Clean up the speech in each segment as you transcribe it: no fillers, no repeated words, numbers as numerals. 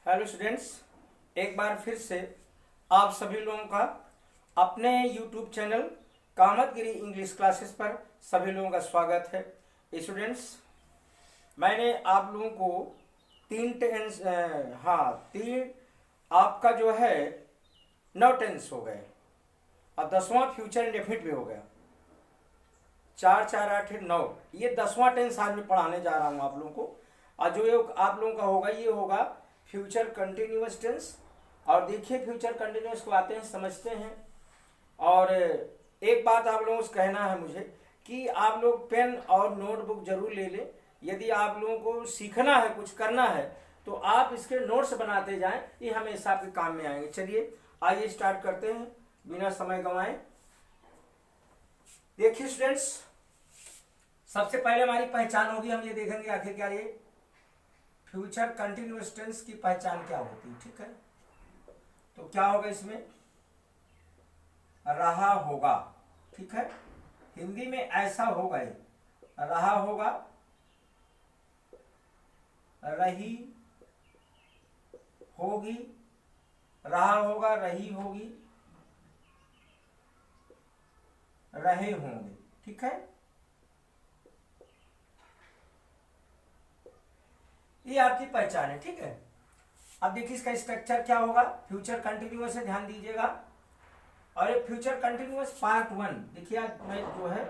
Hello students, एक बार फिर से आप सभी लोगों का अपने YouTube channel Kamadgiri English classes पर सभी लोगों का स्वागत है। स्टूडेंट्स, मैंने आप लोगों को तीन आपका जो है 9 टेंस हो गए। अब 10वां फ्यूचर इंडेफिनिट भी हो गया। 4 4 8 9 ये 10वां टेंस आज मैं पढ़ाने जा रहा हूँ आप लोगों को। और जो ये आप लोगों का होगा ये होगा फ्यूचर कंटिन्यूअस टेंस। और देखिए फ्यूचर कंटिन्यूअस को आते हैं समझते हैं। और एक बात आप लोगों से कहना है मुझे कि आप लोग पेन और नोटबुक जरूर ले लें। यदि आप लोगों को सीखना है, कुछ करना है, तो आप इसके नोट्स बनाते जाएं, ये हमेशा आपके काम में आएंगे। चलिए आइए स्टार्ट करते हैं बिना समय गंवाए। देखिए स्टूडेंट्स, सबसे पहले हमारी पहचान होगी, हम ये देखेंगे आखिर क्या ये फ्यूचर कंटिन्यूअस टेंस की पहचान क्या होती है। ठीक है, तो क्या होगा इसमें? रहा होगा। ठीक है, हिंदी में ऐसा होगा, रहा होगा, रही होगी, रहा होगा, रही होगी, रहे होंगे। ठीक है, ये आपकी पहचान है। ठीक है, अब देखिए इसका स्ट्रक्चर क्या होगा। फ्यूचर कंटिन्यूअस है, ध्यान दीजिएगा। और ये फ्यूचर कंटिन्यूअस पार्ट 1 देखिए, आज मैं जो है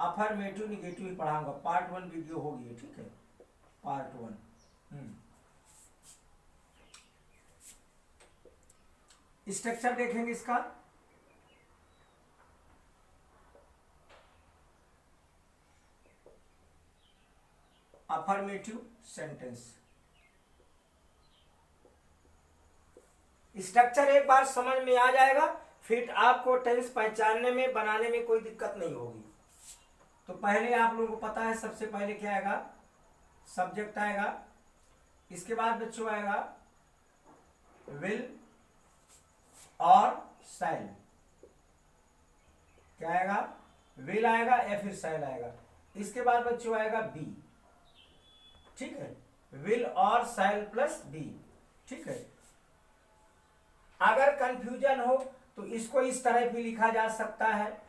अफर्मेटिव निगेटिव पढ़ाऊंगा। पार्ट 1 वीडियो होगी। ठीक है, पार्ट 1 स्ट्रक्चर देखेंगे इसका। अफर्मेटिव सेंटेंस स्ट्रक्चर एक बार समझ में आ जाएगा, फिर आपको टेंस पहचानने में, बनाने में कोई दिक्कत नहीं होगी। तो पहले आप लोगों को पता है, सबसे पहले क्या आएगा? सब्जेक्ट आएगा। इसके बाद बच्चों आएगा विल और शैल। क्या आएगा? विल आएगा या फिर शैल आएगा। इसके बाद बच्चों आएगा बी। ठीक है, विल और शैल प्लस बी। ठीक है, अगर कंफ्यूजन हो तो इसको इस तरह भी लिखा जा सकता है,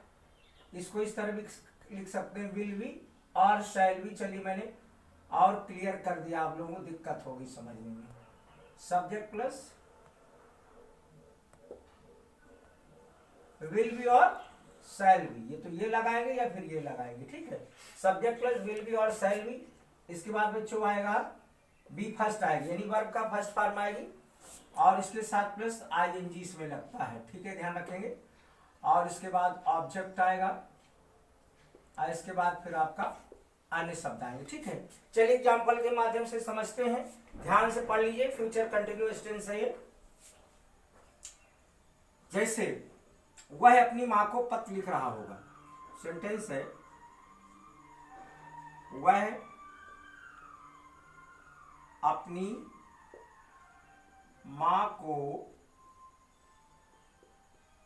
इसको इस तरह भी लिख सकते हैं, विल भी और शैल भी। चलिए मैंने और क्लियर कर दिया, आप लोगों को दिक्कत होगी समझने में। सब्जेक्ट प्लस विल भी और शैल भी, ये तो ये लगाएंगे या फिर ये लगाएंगे। ठीक है, सब्जेक्ट प्लस विल भी और शैल भी। इसके बाद बच्चों आएगा बी, फर्स्ट आएगी, यानी वर्ब का फर्स्ट फॉर्म आएगी, और इसके साथ प्लस आईएनजी इसमें लगता है। ठीक है, ध्यान रखेंगे। और इसके बाद ऑब्जेक्ट आएगा, और इसके बाद फिर आपका अन्य शब्द आएंगे। ठीक है, चलिए एग्जाम्पल के माध्यम से समझते हैं, ध्यान से पढ़ लीजिए। फ्यूचर कंटिन्यूअस टेंस है ये। जैसे वह अपनी मां को पत्र लिख रहा होगा। सेंटेंस है वह अपनी मां को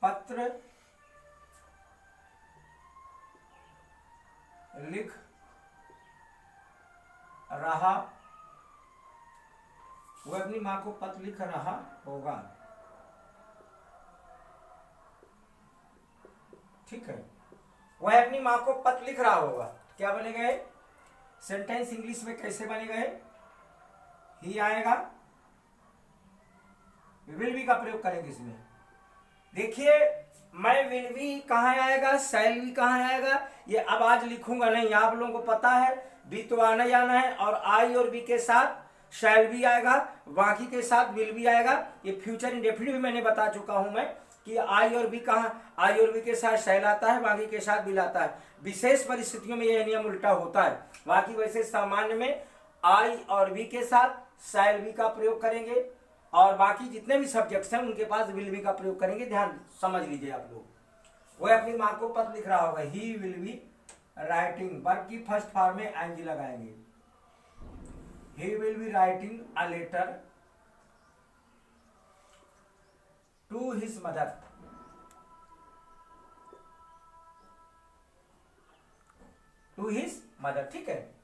पत्र लिख रहा, वह अपनी मां को पत्र लिख रहा होगा। ठीक है, वह अपनी मां को पत्र लिख रहा होगा। क्या बनेगा? सेंटेंस इंग्लिश में कैसे बनेगा? ही आएगा, विल बी का प्रयोग करेंगे इसमें। देखिए, मैं विल बी कहाँ आएगा, शैल बी कहाँ आएगा, ये अब आज लिखूंगा नहीं, आप लोगों को पता है। बी तो आना जाना है, और आई और बी के साथ शैल भी आएगा, बाकी के साथ विल भी आएगा। ये फ्यूचर इंडेफिनिट भी मैंने बता चुका हूं मैं कि आई और बी कहाँ, आई और बी के साथ शैल आता है, बाकी के साथ विल आता है। विशेष परिस्थितियों में यह नियम उल्टा होता है। बाकी वैसे सामान्य में आई और बी के साथ शैल बी का प्रयोग करेंगे, और बाकी जितने भी सब्जेक्ट्स हैं उनके पास विल बी का प्रयोग करेंगे। ध्यान समझ लीजिए आप लोग। वह अपनी मां को पत्र लिख रहा होगा, he will be writing, verb की फर्स्ट फॉर्म में एंजी लगाएंगे। He will be writing a letter to his mother. To his mother. ठीक है,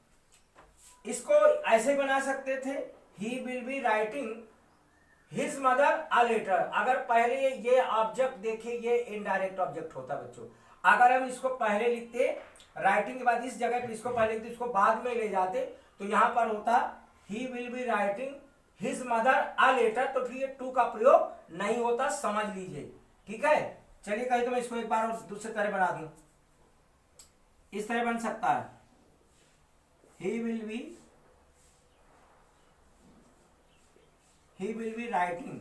इसको ऐसे बना सकते थे, he will be writing his mother a letter, अगर पहले ये ऑब्जेक्ट देखिए, ये इनडायरेक्ट ऑब्जेक्ट होता बच्चों। अगर हम इसको पहले लिखते, राइटिंग के बाद इस जगह पे इसको पहले लिखते, इसको बाद में ले जाते, तो यहां पर होता he will be writing his mother a letter, तो फिर ये टू का प्रयोग नहीं होता, समझ लीजिए। ठीक है, चलिए कहीं तो मैं इसको एक बार और दूसरे तरह बना दूं। इस तरह बन सकता है, ही will be writing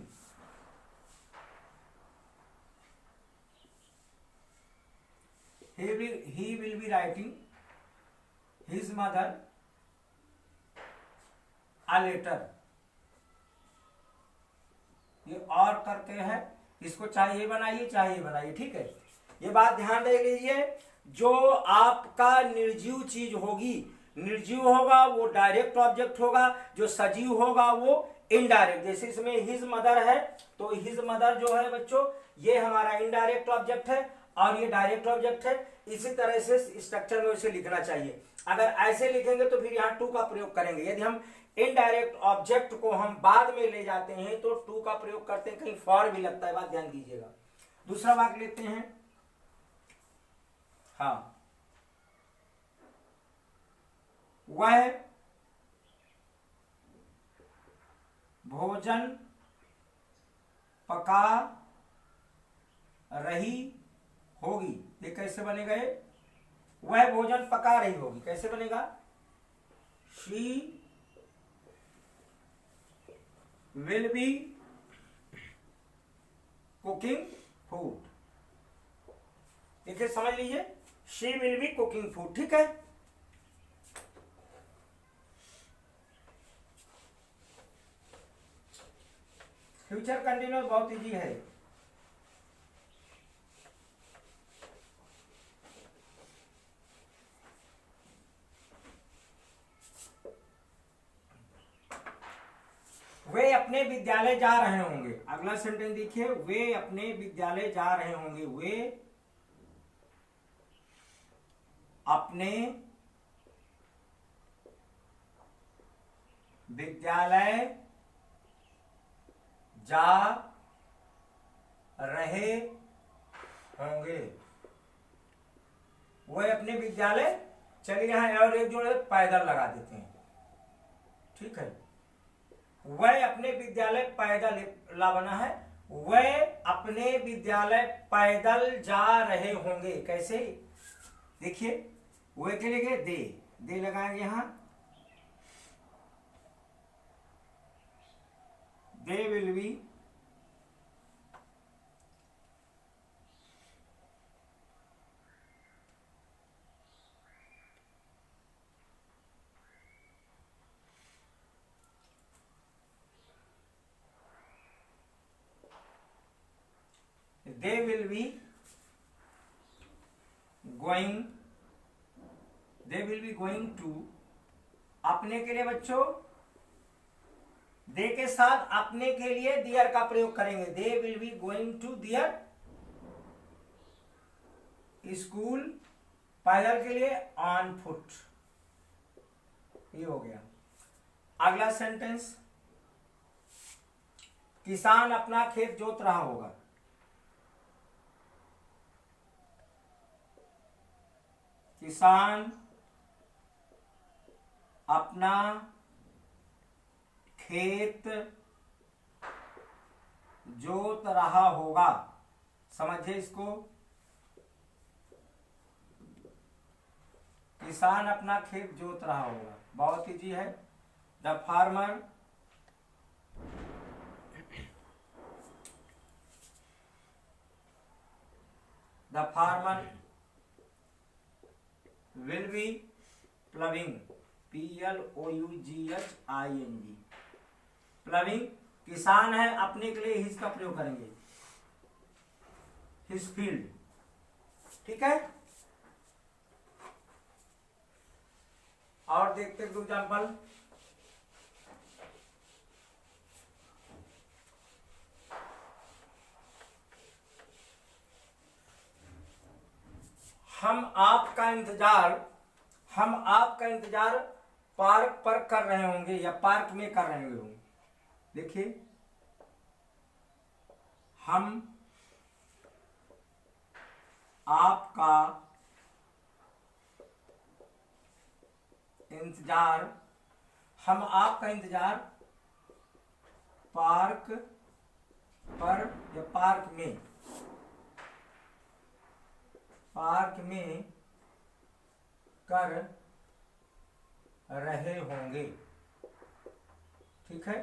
he will be writing his mother a letter। ये और करके है, इसको चाहिए बनाइए, चाहिए बनाइए। ठीक है, ये बात ध्यान रख लीजिए, जो आपका निर्जीव चीज होगी, निर्जीव होगा वो डायरेक्ट ऑब्जेक्ट होगा, जो सजीव होगा वो इनडायरेक्ट। जैसे इसमें हिज मदर है, तो हिज मदर जो है बच्चों, ये हमारा इनडायरेक्ट ऑब्जेक्ट है और ये डायरेक्ट ऑब्जेक्ट है। इसी तरह से स्ट्रक्चर में उसे लिखना चाहिए। अगर ऐसे लिखेंगे तो फिर यहाँ टू का प्रयोग करेंगे। यदि हम इनडायरेक्ट ऑब्जेक्ट को हम बाद में ले जाते हैं तो टू का प्रयोग करते हैं, कहीं फॉर भी लगता है, बात ध्यान दीजिएगा। दूसरा वाक्य लेते हैं, हाँ, वह भोजन पका रही होगी। ये कैसे बनेगा? वह भोजन पका रही होगी, कैसे बनेगा? She will be cooking food. देखिए समझ लीजिए, she will be cooking food. ठीक है, फ्यूचर कंटिन्यूअस बहुत इजी है। वे अपने विद्यालय जा रहे होंगे। अगला सेंटेंस देखिए, वे अपने विद्यालय जा रहे होंगे। वे अपने विद्यालय जा रहे होंगे। वे अपने विद्यालय, चलिए यहां और एक जोड़े पैदल लगा देते हैं। ठीक है, वह अपने विद्यालय पैदल ला बना है, वह अपने विद्यालय पैदल जा रहे होंगे। कैसे? देखिए, वह के लिए दे लगाएंगे यहां, they will be going to. अपने के लिए बच्चों, दे के साथ अपने के लिए दियर का प्रयोग करेंगे। They will be going to their school, पैदल के लिए ऑन फुट। ये हो गया। अगला सेंटेंस, किसान अपना खेत जोत रहा होगा। किसान अपना खेत जोत रहा होगा। समझिए इसको, किसान अपना खेत जोत रहा होगा, बहुत इजी है। The farmer will be प्लविंग, PLOUGHING, प्लविंग। किसान है, अपने के लिए हिज का प्रयोग करेंगे, हिज फील्ड। ठीक है, और देखते हैं एग्जाम्पल। हम आपका इंतजार पार्क पर कर रहे होंगे या पार्क में कर रहे होंगे। देखिए, हम आपका इंतजार पार्क पर या पार्क में कर रहे होंगे। ठीक है,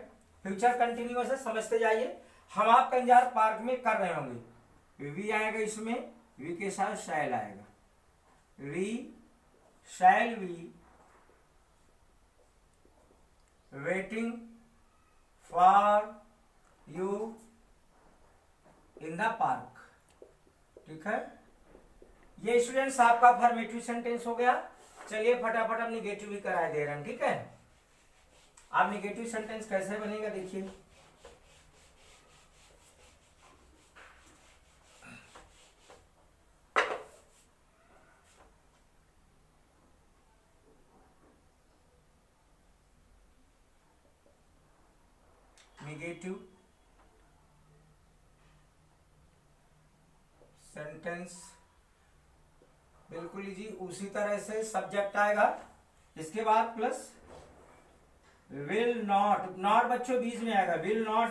फ्यूचर कंटिन्यूअस है, समझते जाइए। हम आपका इंतजार पार्क में कर रहे होंगे, वी आएगा इसमें, वी के साथ शैल आएगा, we shall we waiting for you in the park. ठीक है, ये स्टूडेंट्स आपका फॉर्मेटिव सेंटेंस हो गया। चलिए फटाफट हम निगेटिव भी करा दे रहे हैं। ठीक है, आप निगेटिव सेंटेंस कैसे बनेगा देखिए। निगेटिव सेंटेंस बिल्कुल जी उसी तरह से सब्जेक्ट आएगा, इसके बाद प्लस विल नॉट, नॉट बच्चों बीच में आएगा, विल नॉट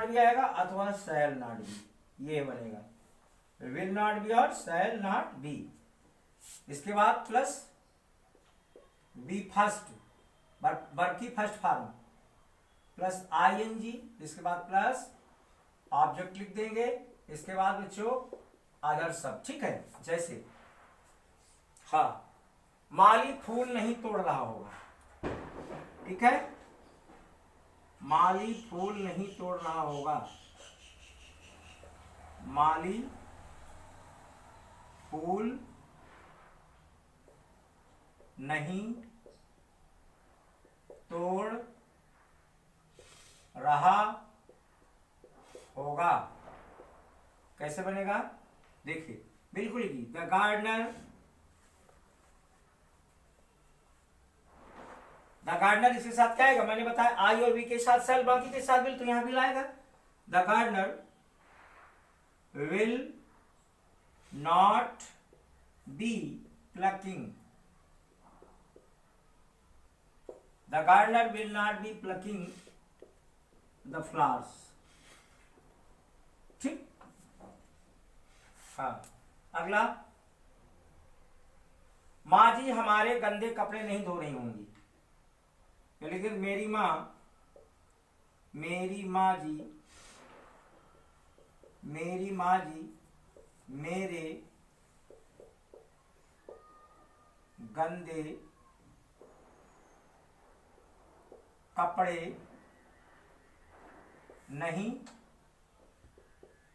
भी आएगा अथवा शैल नॉट बी, ये बनेगा विल नॉट बी और शैल नॉट बी। इसके बाद प्लस बी फर्स्ट, वर्ब की फर्स्ट फॉर्म, प्लस आईएनजी, इसके बाद प्लस ऑब्जेक्ट लिख देंगे, इसके बाद बच्चों अदर सब। ठीक है, जैसे हाँ, माली फूल नहीं तोड़ रहा होगा। ठीक है, माली फूल नहीं तोड़ रहा होगा, माली फूल नहीं तोड़ रहा होगा। कैसे बनेगा देखिए, बिल्कुल ही द गार्डनर इसके साथ क्या आएगा, मैंने बताया आई और वी के साथ सेल, बाकी के साथ विल, तो यहां भी लाएगा। The gardener will not be plucking, the gardener will not be plucking the flowers. ठीक, हाँ, अगला, माँ जी हमारे गंदे कपड़े नहीं धो रही होंगी, लेकिन मेरी माँ जी मेरे गंदे कपड़े नहीं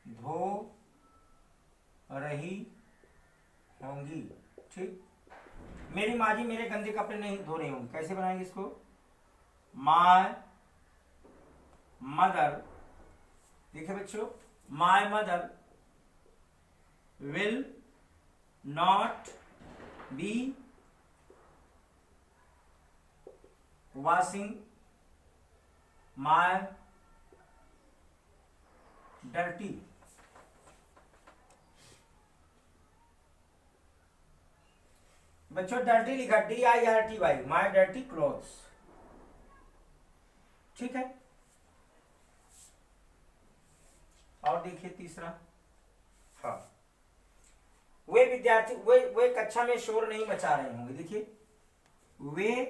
धो रही होंगी। ठीक, मेरी माँ जी मेरे गंदे कपड़े नहीं धो रही होंगी, कैसे बनाएंगे इसको, माय मदर, देखिए बच्चों, my mother will not B washing my dirty, बच्चों डर्टी लिखा DIRTY, माय डर्टी क्लोथ्स। ठीक है, और देखिए तीसरा, हाँ, वे विद्यार्थी वे कक्षा में शोर नहीं मचा रहे होंगे। देखिए, वे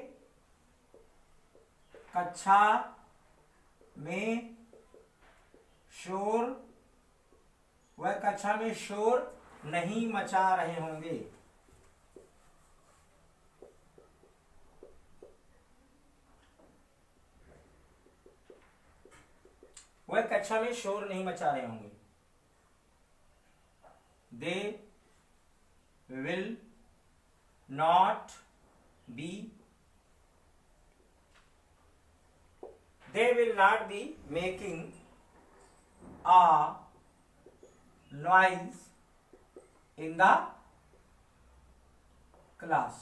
कक्षा में शोर, वह कक्षा में शोर नहीं मचा रहे होंगे। वह कक्षा में शोर नहीं मचा रहे होंगे। They will not B, they will not be making a noise in the class।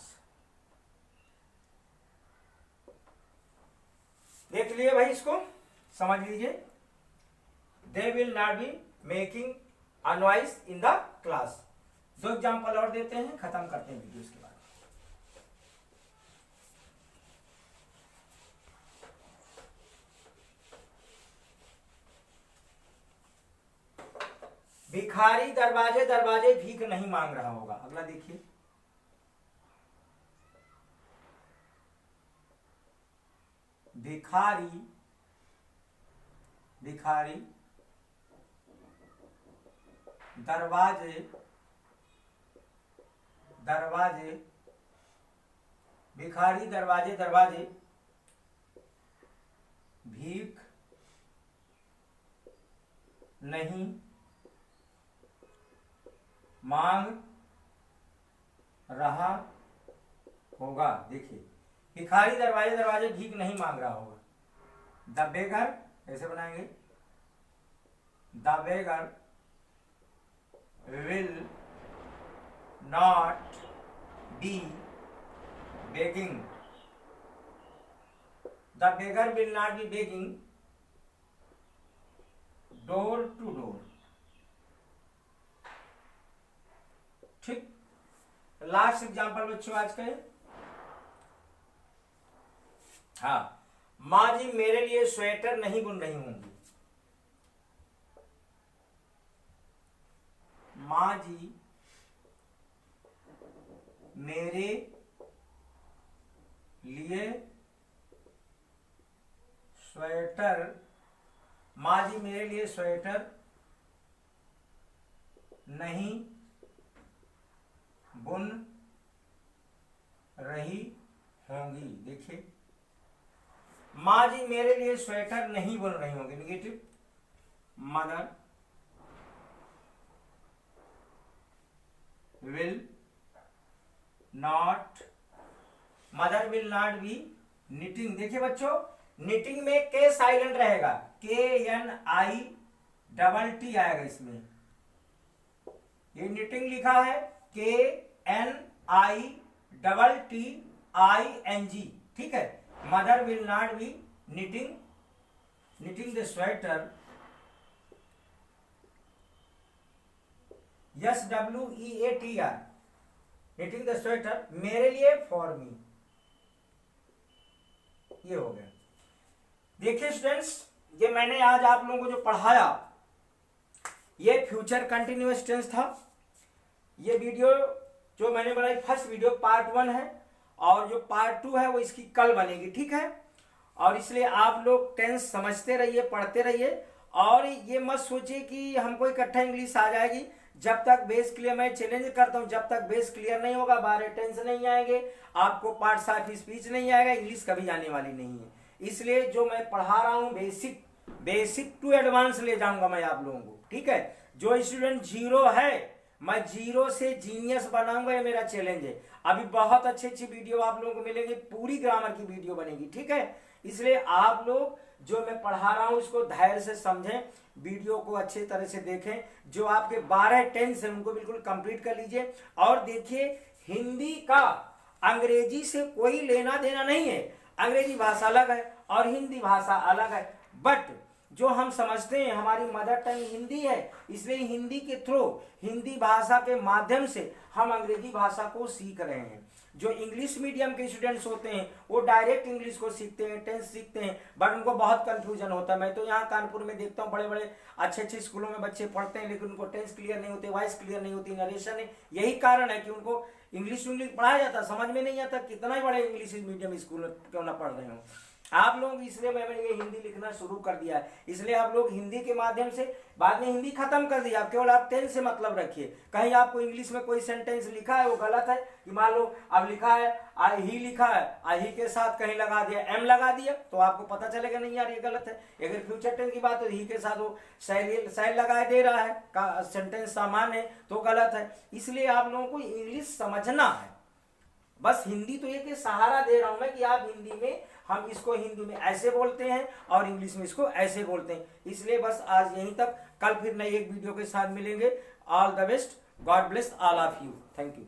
देख लिए भाई, इसको समझ लीजिए। They will not be making a noise in the class. 2 example और देते हैं, खत्म करते हैं वीडियो के बाद। भिखारी दरवाजे दरवाजे भीख नहीं मांग रहा होगा। अगला देखिए, भिखारी भिखारी दरवाजे दरवाजे भिखारी दरवाजे दरवाजे भीख नहीं मांग रहा होगा। देखिए, भिखारी दरवाजे दरवाजे भीख नहीं मांग रहा होगा। द बेगर ऐसे बनाएंगे, the beggar will not be begging, the beggar will not be begging door to door. ठीक, लास्ट एग्जाम्पल बच्चों आज का। हाँ, माँ जी मेरे लिए स्वेटर नहीं बुन रही होंगी। माँ जी मेरे लिए स्वेटर, माँ जी मेरे लिए स्वेटर नहीं बुन रही होंगी। देखिए, माँ जी मेरे लिए स्वेटर नहीं बुन रही होंगी। Negative, mother will not, mother will not B knitting. देखिए बच्चों, निटिंग में के साइलेंट रहेगा, KNITT आएगा इसमें। ये निटिंग लिखा है KNITTING। ठीक है, mother will not B knitting the sweater, SWEATR, knitting the sweater मेरे लिए, फॉर मी। ये हो गया। देखिए स्टूडेंट्स, ये मैंने आज आप लोगों को जो पढ़ाया ये फ्यूचर कंटिन्यूअस टेंस था। ये वीडियो जो मैंने बनाई फर्स्ट वीडियो पार्ट 1 है, और जो पार्ट 2 है वो इसकी कल बनेगी। ठीक है, और इसलिए आप लोग टेंस समझते रहिए, पढ़ते रहिए, और ये मत सोचिए कि हमको इकट्ठा इंग्लिश आ जाएगी। जब तक बेस क्लियर, मैं चैलेंज करता हूं, जब तक बेस क्लियर नहीं होगा 12 टेंस नहीं आएंगे, आपको पार्ट्स ऑफ स्पीच नहीं आएगा, इंग्लिश कभी जाने वाली नहीं है। इसलिए जो मैं पढ़ा रहा हूं बेसिक टू एडवांस ले जाऊंगा मैं आप लोगों को। ठीक है, जो स्टूडेंट 0 है मैं 0 से जीनियस बनाऊंगा, ये मेरा चैलेंज है। अभी बहुत अच्छी अच्छी वीडियो आप लोगों को मिलेंगी, पूरी ग्रामर की वीडियो बनेगी। ठीक है, इसलिए आप लोग जो मैं पढ़ा रहा हूं इसको धैर्य से समझें, वीडियो को अच्छी तरह से देखें। जो आपके 12 टेंस है उनको बिल्कुल कंप्लीट कर लीजिए। और देखिए, हिंदी का अंग्रेजी से कोई लेना देना नहीं है। अंग्रेजी भाषा अलग है और हिंदी भाषा अलग है, बट जो हम समझते हैं हमारी मदर टंग हिंदी है, इसलिए हिंदी के थ्रू, हिंदी भाषा के माध्यम से हम अंग्रेजी भाषा को सीख रहे हैं। जो इंग्लिश मीडियम के स्टूडेंट्स होते हैं वो डायरेक्ट इंग्लिश को सीखते हैं, टेंस सीखते हैं, बट उनको बहुत कंफ्यूजन होता है। मैं तो यहाँ कानपुर में देखता हूँ बड़े बड़े अच्छे अच्छे स्कूलों में बच्चे पढ़ते हैं, लेकिन उनको टेंस क्लियर नहीं होते, वॉइस क्लियर नहीं होती, नरेशन है। यही कारण है कि उनको इंग्लिश पढ़ाया जाता, समझ में नहीं आता, कितना ही बड़े इंग्लिश मीडियम स्कूल क्यों ना पढ़ रहे हो आप लोग। इसलिए मैंने ये हिंदी लिखना शुरू कर दिया है। इसलिए आप लोग हिंदी के माध्यम से, बाद में हिंदी खत्म कर दिया, केवल आप टेंस से मतलब रखिए। कहीं आपको इंग्लिश में कोई सेंटेंस लिखा है वो गलत है, कि मान लो अब लिखा है आई ही, लिखा है आई ही के साथ कहीं लगा दिया, एम लगा दिया, तो आपको पता चलेगा नहीं यार ये गलत है। अगर फ्यूचर टेंस की बात तो ही के साथ वो शैल लगा दे रहा है, का सेंटेंस सामान है, तो गलत है। इसलिए आप लोगों को इंग्लिश समझना है। बस हिंदी तो ये कि सहारा दे रहा हूं मैं कि आप हिंदी में, हम इसको हिंदी में ऐसे बोलते हैं और इंग्लिश में इसको ऐसे बोलते हैं। इसलिए बस आज यहीं तक, कल फिर नई एक वीडियो के साथ मिलेंगे। All the best, God bless all of you, thank you.